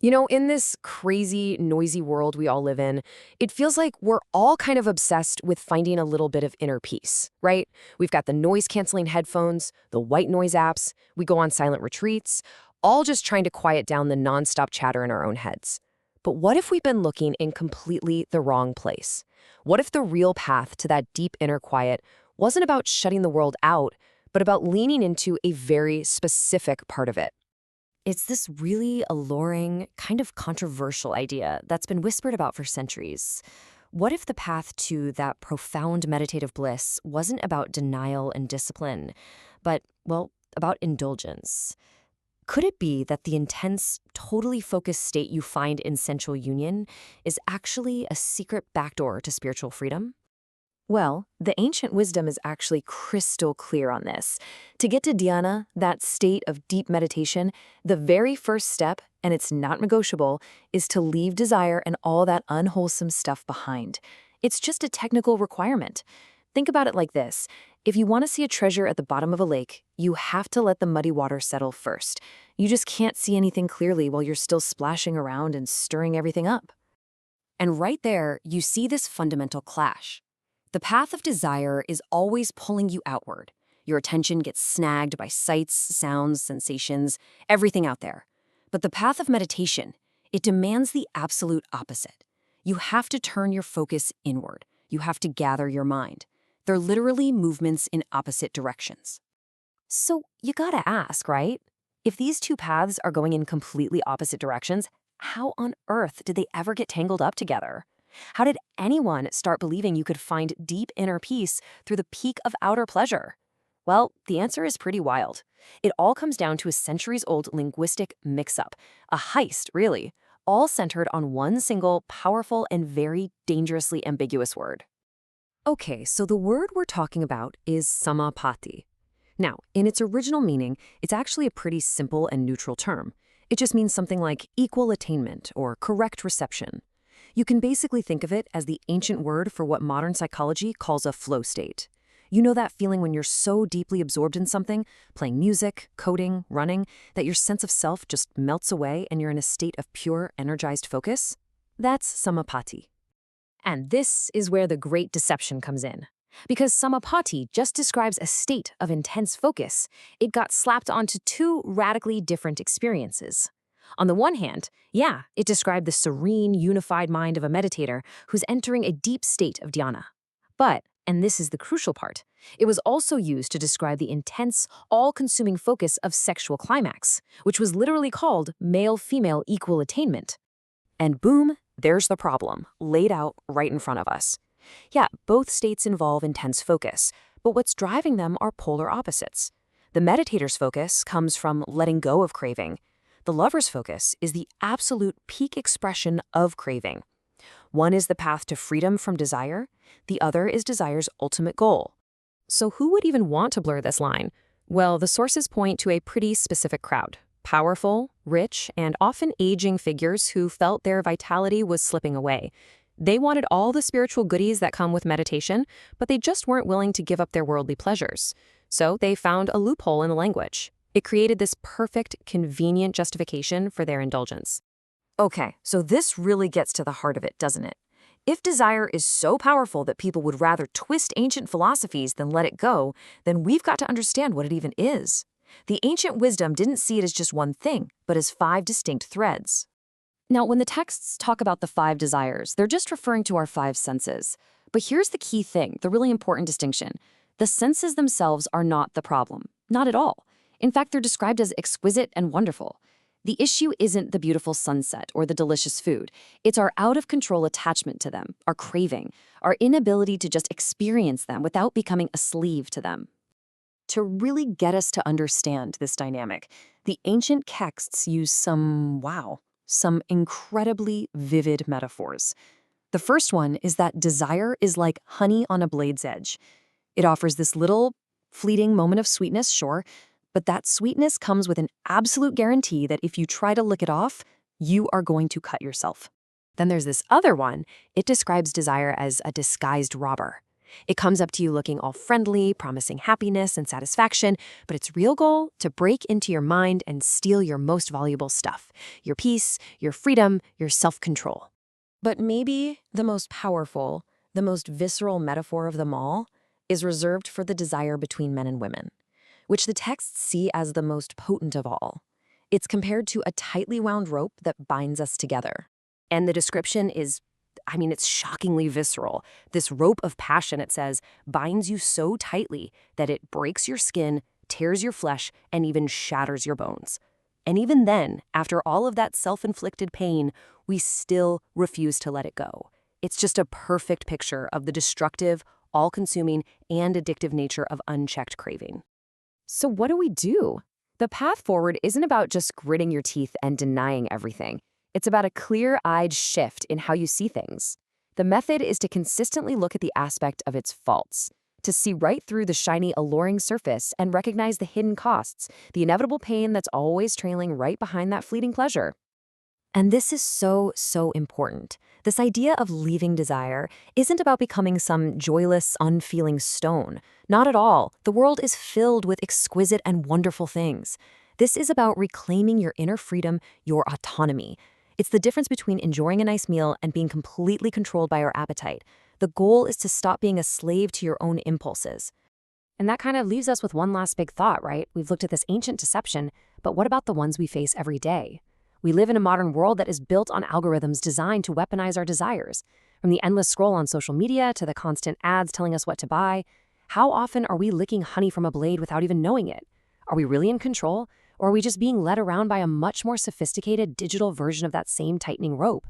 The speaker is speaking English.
In this crazy, noisy world we all live in, it feels like we're all kind of obsessed with finding a little bit of inner peace, right? We've got the noise-canceling headphones, the white noise apps, we go on silent retreats, all just trying to quiet down the nonstop chatter in our own heads. But what if we've been looking in completely the wrong place? What if the real path to that deep inner quiet wasn't about shutting the world out, but about leaning into a very specific part of it? It's this really alluring, kind of controversial idea that's been whispered about for centuries. What if the path to that profound meditative bliss wasn't about denial and discipline, but, well, about indulgence? Could it be that the intense, totally focused state you find in sensual union is actually a secret backdoor to spiritual freedom? Well, the ancient wisdom is actually crystal clear on this. To get to Dhyana, that state of deep meditation, the very first step, and it's not negotiable, is to leave desire and all that unwholesome stuff behind. It's just a technical requirement. Think about it like this. If you want to see a treasure at the bottom of a lake, you have to let the muddy water settle first. You just can't see anything clearly while you're still splashing around and stirring everything up. And right there, you see this fundamental clash. The path of desire is always pulling you outward. Your attention gets snagged by sights, sounds, sensations, everything out there. But the path of meditation, it demands the absolute opposite. You have to turn your focus inward. You have to gather your mind. They're literally movements in opposite directions. So you gotta ask, right? If these two paths are going in completely opposite directions, how on earth did they ever get tangled up together? How did anyone start believing you could find deep inner peace through the peak of outer pleasure? Well, the answer is pretty wild. It all comes down to a centuries-old linguistic mix-up, a heist, really, all centered on one single, powerful, and very dangerously ambiguous word. Okay, so the word we're talking about is samapatti. Now, in its original meaning, it's actually a pretty simple and neutral term. It just means something like equal attainment or correct reception. You can basically think of it as the ancient word for what modern psychology calls a flow state. You know that feeling when you're so deeply absorbed in something, playing music, coding, running, that your sense of self just melts away and you're in a state of pure, energized focus? That's samapatti. And this is where the great deception comes in. Because samapatti just describes a state of intense focus, it got slapped onto two radically different experiences. On the one hand, yeah, it described the serene, unified mind of a meditator who's entering a deep state of dhyana. But, and this is the crucial part, it was also used to describe the intense, all-consuming focus of sexual climax, which was literally called male-female equal attainment. And boom, there's the problem, laid out right in front of us. Yeah, both states involve intense focus, but what's driving them are polar opposites. The meditator's focus comes from letting go of craving. The lover's focus is the absolute peak expression of craving. One is the path to freedom from desire, the other is desire's ultimate goal. So who would even want to blur this line? Well, the sources point to a pretty specific crowd. Powerful, rich, and often aging figures who felt their vitality was slipping away. They wanted all the spiritual goodies that come with meditation, but they just weren't willing to give up their worldly pleasures. So they found a loophole in the language. It created this perfect, convenient justification for their indulgence. Okay, so this really gets to the heart of it, doesn't it? If desire is so powerful that people would rather twist ancient philosophies than let it go, then we've got to understand what it even is. The ancient wisdom didn't see it as just one thing, but as 5 distinct threads. Now, when the texts talk about the 5 desires, they're just referring to our 5 senses. But here's the key thing, the really important distinction. The senses themselves are not the problem. Not at all. In fact, they're described as exquisite and wonderful. The issue isn't the beautiful sunset or the delicious food. It's our out-of-control attachment to them, our craving, our inability to just experience them without becoming a slave to them. To really get us to understand this dynamic, the ancient texts use some incredibly vivid metaphors. The first one is that desire is like honey on a blade's edge. It offers this little, fleeting moment of sweetness, sure, but that sweetness comes with an absolute guarantee that if you try to lick it off, you are going to cut yourself. Then there's this other one. It describes desire as a disguised robber. It comes up to you looking all friendly, promising happiness and satisfaction, but its real goal, to break into your mind and steal your most valuable stuff, your peace, your freedom, your self-control. But maybe the most powerful, the most visceral metaphor of them all is reserved for the desire between men and women, which the texts see as the most potent of all. It's compared to a tightly wound rope that binds us together. And the description is, it's shockingly visceral. This rope of passion, it says, binds you so tightly that it breaks your skin, tears your flesh, and even shatters your bones. And even then, after all of that self-inflicted pain, we still refuse to let it go. It's just a perfect picture of the destructive, all-consuming, and addictive nature of unchecked craving. So what do we do? The path forward isn't about just gritting your teeth and denying everything. It's about a clear-eyed shift in how you see things. The method is to consistently look at the aspect of its faults, to see right through the shiny, alluring surface and recognize the hidden costs, the inevitable pain that's always trailing right behind that fleeting pleasure. And this is so, so important. This idea of leaving desire isn't about becoming some joyless, unfeeling stone. Not at all. The world is filled with exquisite and wonderful things. This is about reclaiming your inner freedom, your autonomy. It's the difference between enjoying a nice meal and being completely controlled by our appetite. The goal is to stop being a slave to your own impulses. And that kind of leaves us with one last big thought, right? We've looked at this ancient deception, but what about the ones we face every day? We live in a modern world that is built on algorithms designed to weaponize our desires. From the endless scroll on social media to the constant ads telling us what to buy, how often are we licking honey from a blade without even knowing it? Are we really in control, or are we just being led around by a much more sophisticated digital version of that same tightening rope?